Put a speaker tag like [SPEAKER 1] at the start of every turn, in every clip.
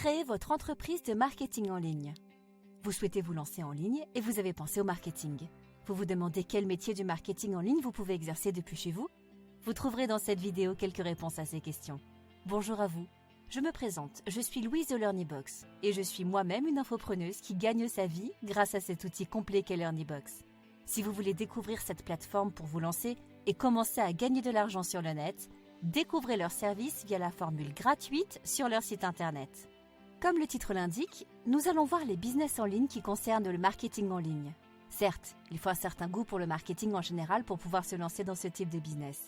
[SPEAKER 1] Créez votre entreprise de marketing en ligne. Vous souhaitez vous lancer en ligne et vous avez pensé au marketing. Vous vous demandez quel métier du marketing en ligne vous pouvez exercer depuis chez vous? Vous trouverez dans cette vidéo quelques réponses à ces questions. Bonjour à vous, je me présente, je suis Louise de LearnyBox et je suis moi-même une infopreneuse qui gagne sa vie grâce à cet outil complet qu'est LearnyBox. Si vous voulez découvrir cette plateforme pour vous lancer et commencer à gagner de l'argent sur le net, découvrez leurs services via la formule gratuite sur leur site internet. Comme le titre l'indique, nous allons voir les business en ligne qui concernent le marketing en ligne. Certes, il faut un certain goût pour le marketing en général pour pouvoir se lancer dans ce type de business.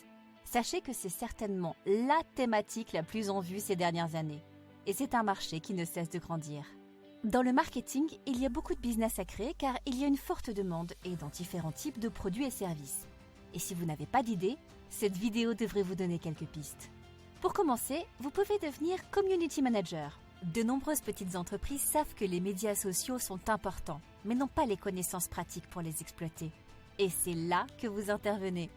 [SPEAKER 1] Sachez que c'est certainement la thématique la plus en vue ces dernières années. Et c'est un marché qui ne cesse de grandir. Dans le marketing, il y a beaucoup de business à créer car il y a une forte demande et dans différents types de produits et services. Et si vous n'avez pas d'idée, cette vidéo devrait vous donner quelques pistes. Pour commencer, vous pouvez devenir community manager. De nombreuses petites entreprises savent que les médias sociaux sont importants, mais n'ont pas les connaissances pratiques pour les exploiter. Et c'est là que vous intervenez.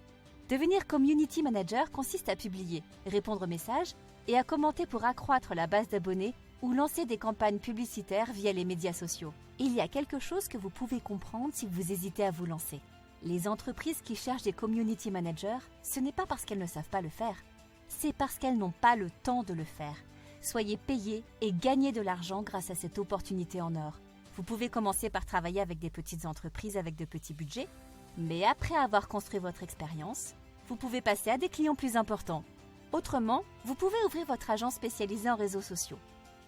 [SPEAKER 1] Devenir community manager consiste à publier, répondre aux messages et à commenter pour accroître la base d'abonnés ou lancer des campagnes publicitaires via les médias sociaux. Il y a quelque chose que vous pouvez comprendre si vous hésitez à vous lancer. Les entreprises qui cherchent des community managers, ce n'est pas parce qu'elles ne savent pas le faire, c'est parce qu'elles n'ont pas le temps de le faire. Soyez payés et gagnez de l'argent grâce à cette opportunité en or. Vous pouvez commencer par travailler avec des petites entreprises avec de petits budgets, mais après avoir construit votre expérience, vous pouvez passer à des clients plus importants. Autrement, vous pouvez ouvrir votre agence spécialisée en réseaux sociaux.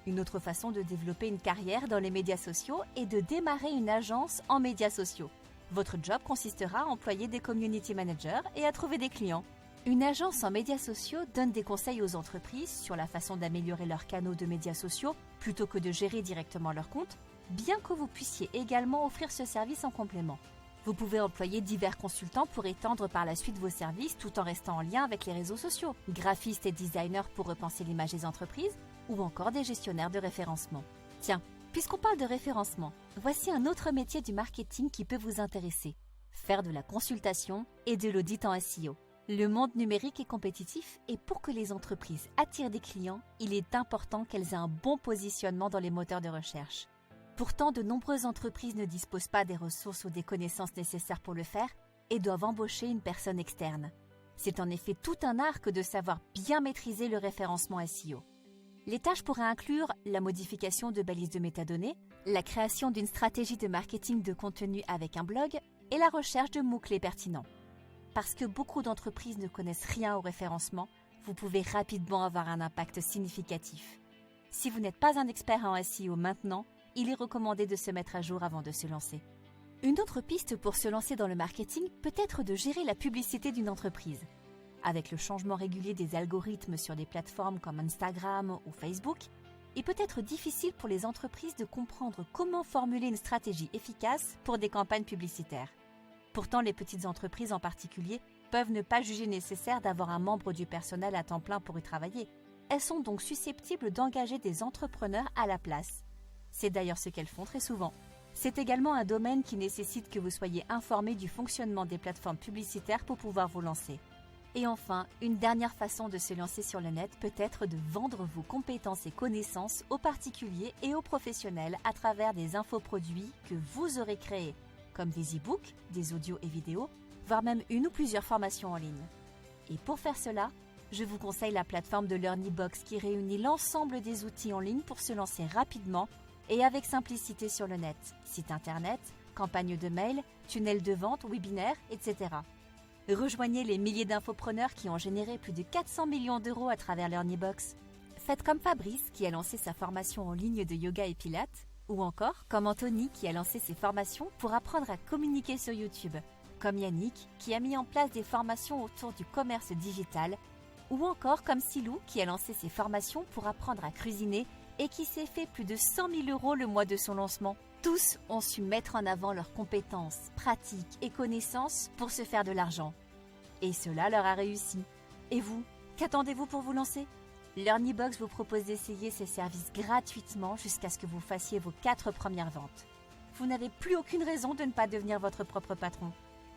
[SPEAKER 1] Une autre façon de développer une carrière dans les médias sociaux est de démarrer une agence en médias sociaux. Votre job consistera à employer des community managers et à trouver des clients. Une agence en médias sociaux donne des conseils aux entreprises sur la façon d'améliorer leurs canaux de médias sociaux plutôt que de gérer directement leur compte, bien que vous puissiez également offrir ce service en complément. Vous pouvez employer divers consultants pour étendre par la suite vos services tout en restant en lien avec les réseaux sociaux, graphistes et designers pour repenser l'image des entreprises ou encore des gestionnaires de référencement. Tiens, puisqu'on parle de référencement, voici un autre métier du marketing qui peut vous intéresser. Faire de la consultation et de l'audit en SEO. Le monde numérique est compétitif et pour que les entreprises attirent des clients, il est important qu'elles aient un bon positionnement dans les moteurs de recherche. Pourtant, de nombreuses entreprises ne disposent pas des ressources ou des connaissances nécessaires pour le faire et doivent embaucher une personne externe. C'est en effet tout un art que de savoir bien maîtriser le référencement SEO. Les tâches pourraient inclure la modification de balises de métadonnées, la création d'une stratégie de marketing de contenu avec un blog et la recherche de mots-clés pertinents. Parce que beaucoup d'entreprises ne connaissent rien au référencement, vous pouvez rapidement avoir un impact significatif. Si vous n'êtes pas un expert en SEO maintenant, il est recommandé de se mettre à jour avant de se lancer. Une autre piste pour se lancer dans le marketing peut être de gérer la publicité d'une entreprise. Avec le changement régulier des algorithmes sur des plateformes comme Instagram ou Facebook, il peut être difficile pour les entreprises de comprendre comment formuler une stratégie efficace pour des campagnes publicitaires. Pourtant, les petites entreprises en particulier peuvent ne pas juger nécessaire d'avoir un membre du personnel à temps plein pour y travailler. Elles sont donc susceptibles d'engager des entrepreneurs à la place. C'est d'ailleurs ce qu'elles font très souvent. C'est également un domaine qui nécessite que vous soyez informé du fonctionnement des plateformes publicitaires pour pouvoir vous lancer. Et enfin, une dernière façon de se lancer sur le net peut être de vendre vos compétences et connaissances aux particuliers et aux professionnels à travers des infoproduits que vous aurez créés, comme des e-books, des audios et vidéos, voire même une ou plusieurs formations en ligne. Et pour faire cela, je vous conseille la plateforme de LearnyBox qui réunit l'ensemble des outils en ligne pour se lancer rapidement et avec simplicité sur le net, site internet, campagne de mail, tunnel de vente, webinaire, etc. Rejoignez les milliers d'infopreneurs qui ont généré plus de 400 millions d'euros à travers LearnyBox. Faites comme Fabrice qui a lancé sa formation en ligne de yoga et pilates, ou encore comme Anthony qui a lancé ses formations pour apprendre à communiquer sur YouTube, comme Yannick qui a mis en place des formations autour du commerce digital, ou encore comme Silou qui a lancé ses formations pour apprendre à cuisiner et qui s'est fait plus de 100 000 euros le mois de son lancement. Tous ont su mettre en avant leurs compétences, pratiques et connaissances pour se faire de l'argent. Et cela leur a réussi. Et vous, qu'attendez-vous pour vous lancer ? LearnyBox vous propose d'essayer ces services gratuitement jusqu'à ce que vous fassiez vos 4 premières ventes. Vous n'avez plus aucune raison de ne pas devenir votre propre patron.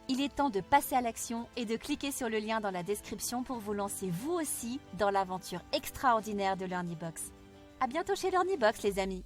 [SPEAKER 1] Il est temps de passer à l'action et de cliquer sur le lien dans la description pour vous lancer vous aussi dans l'aventure extraordinaire de LearnyBox. À bientôt chez LearnyBox les amis.